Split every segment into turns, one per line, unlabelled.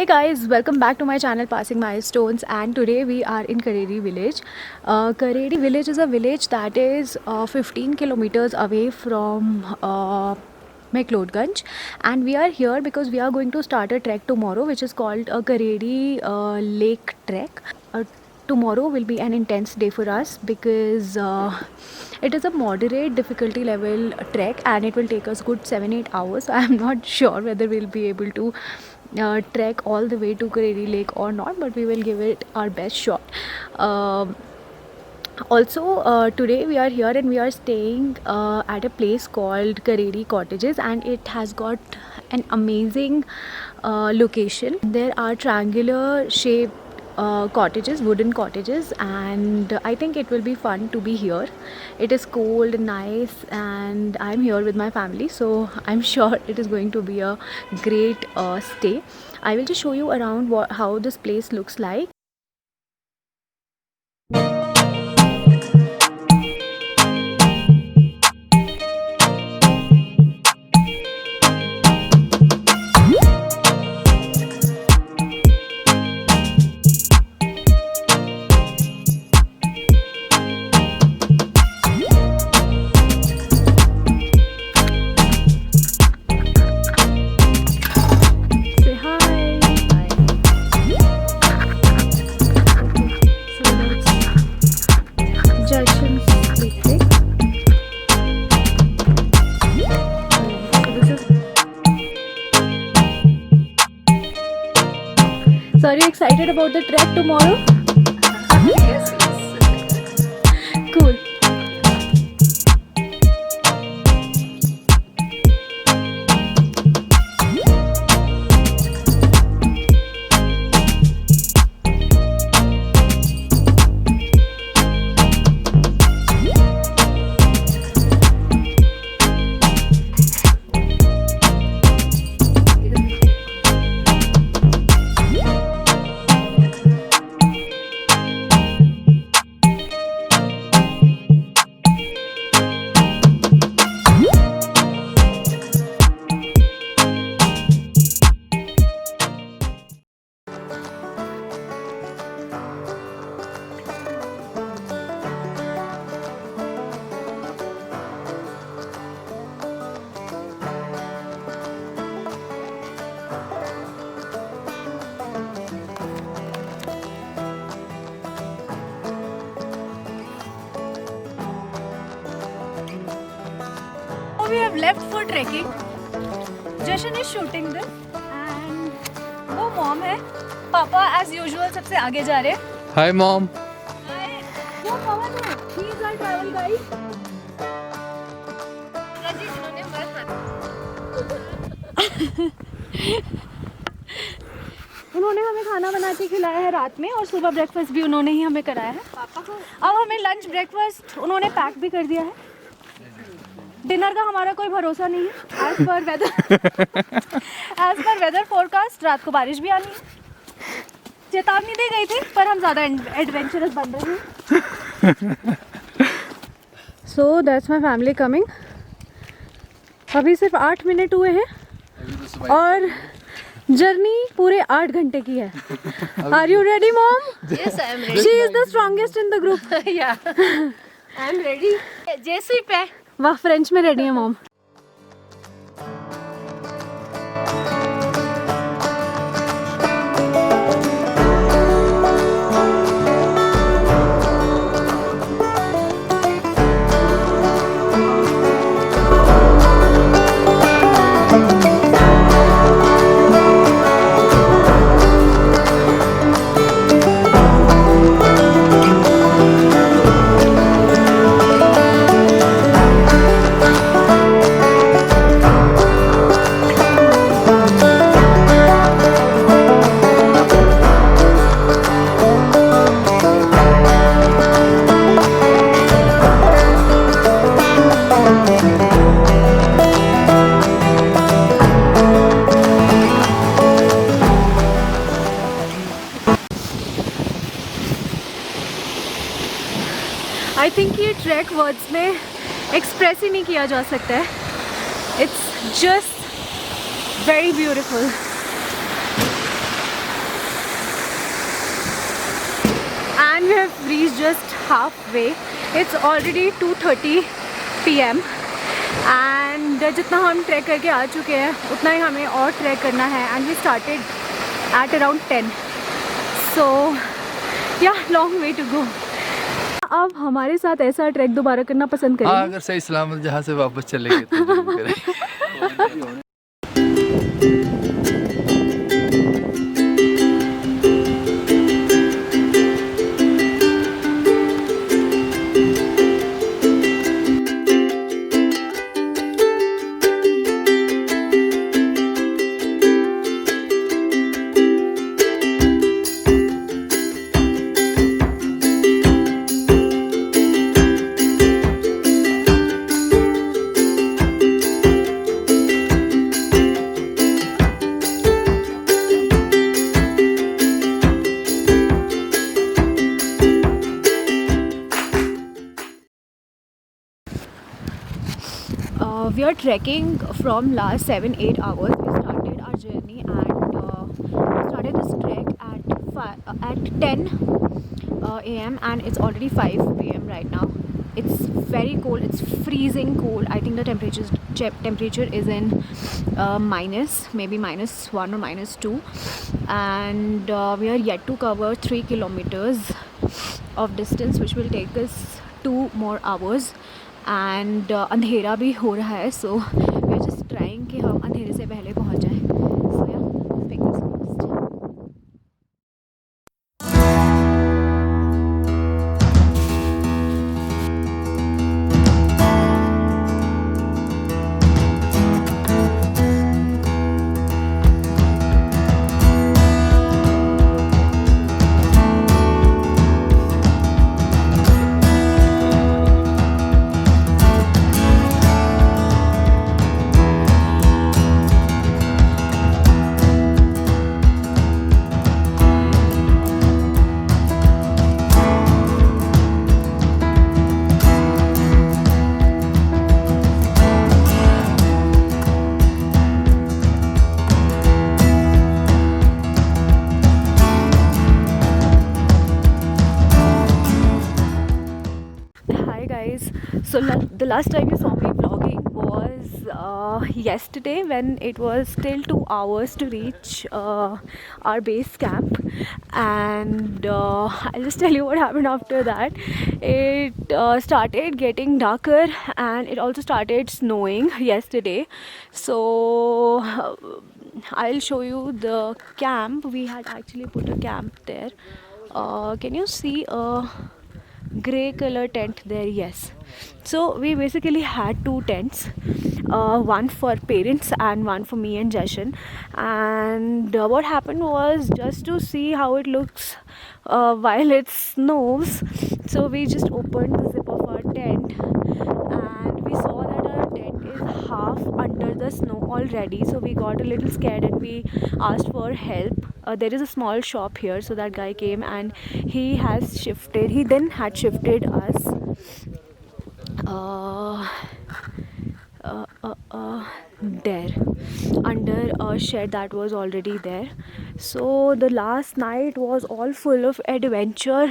guys, welcome back to my channel Passing Milestones, and today we are in Kareri village. Kareri village is a village that is 15 kilometers away from McLeodganj, and we are here because we are going to start a trek tomorrow which is called a Kareri Lake Trek. Tomorrow will be an intense day for us because it is a moderate difficulty level trek and it will take us good 7-8 hours. So I am not sure whether we'll be able to trek all the way to Kareri Lake or not, but we will give it our best shot. Also, today we are here and we are staying at a place called Kareri Cottages, and it has got an amazing location. There are triangular shaped cottages, wooden cottages, and I think it will be fun to be here. It is cold and nice, and I'm here with my family, so I'm sure it is going to be a great stay. I will just show you around how this place looks like. So are you excited about the trek tomorrow?
Yes, yes.
Cool. We have left for trekking. Jashan is shooting this, and वो mom है. Papa as usual सबसे आगे जा रहे हैं.
Hi mom.
Hi. वो Pawan है. He is our travel guide. उन्होंने हमें खाना बना के खिलाया है रात में, और सुबह ब्रेकफास्ट भी उन्होंने ही हमें कराया है. पापा को अब हमें लंच ब्रेकफास्ट उन्होंने पैक भी कर दिया है. डिनर का हमारा कोई भरोसा नहीं है. एज पर वेदर फोरकास्ट रात को बारिश भी आनी है. चेतावनी दी गई थी, पर हम ज़्यादा एडवेंचरस बन रहे हैं. So that's my family coming. अभी सिर्फ 8 मिनट हुए हैं और जर्नी पूरे 8 घंटे की है. Are you ready mom?
Yes, I am ready.
She is the strongest in the group.
Yeah, I am ready. जैसे पे
वाह, फ्रेंच में रेडी है मॉम. आई थिंक ये ट्रैक वर्ड्स में एक्सप्रेस ही नहीं किया जा सकता है. It's just very beautiful. we have reached just halfway. It's already 2:30 p.m. and जितना हम ट्रैक करके आ चुके हैं उतना ही हमें और ट्रैक करना है. And we started at around 10. So yeah, long way to go. अब हमारे साथ ऐसा ट्रैक दोबारा करना पसंद करेंगे?
हाँ, अगर सही सलामत जहाँ से वापस चलेंगे तो जरूर करेंगे.
We are trekking from last 7-8 hours. We started our journey and started this trek at 10 a.m. and it's already 5 p.m. right now. It's very cold. It's freezing cold. I think the temperature is in maybe -1 or -2, and we are yet to cover 3 kilometers of distance, which will take us 2 more hours. And अंधेरा भी हो रहा है, so we are just trying कि हम अंधेरे से पहले पहुंच जाएं. So yeah fingers crossed. So the last time you saw me vlogging was yesterday, when it was still 2 hours to reach our base camp, and I'll just tell you what happened after that. It started getting darker and it also started snowing yesterday. So I'll show you the camp. We had actually put a camp there. Can you see a grey color tent there? Yes. So we basically had 2 tents, one for parents and one for me and Jashan. And what happened was, just to see how it looks while it snows, so we just opened the zip of our tent and we saw that our tent is half under the snow already. So we got a little scared and we asked for help. There is a small shop here, so that guy came and he then had shifted us there under a shed that was already there. So the last night was all full of adventure.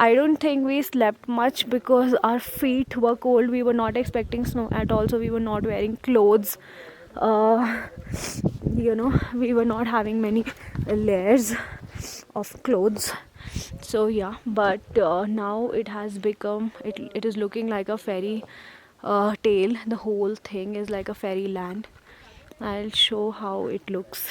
I don't think we slept much because our feet were cold. We were not expecting snow at all, so we were not wearing clothes. We were not having many layers of clothes. So yeah, but now it has become, it is looking like a fairy tale. The whole thing is like a fairyland. I'll show how it looks.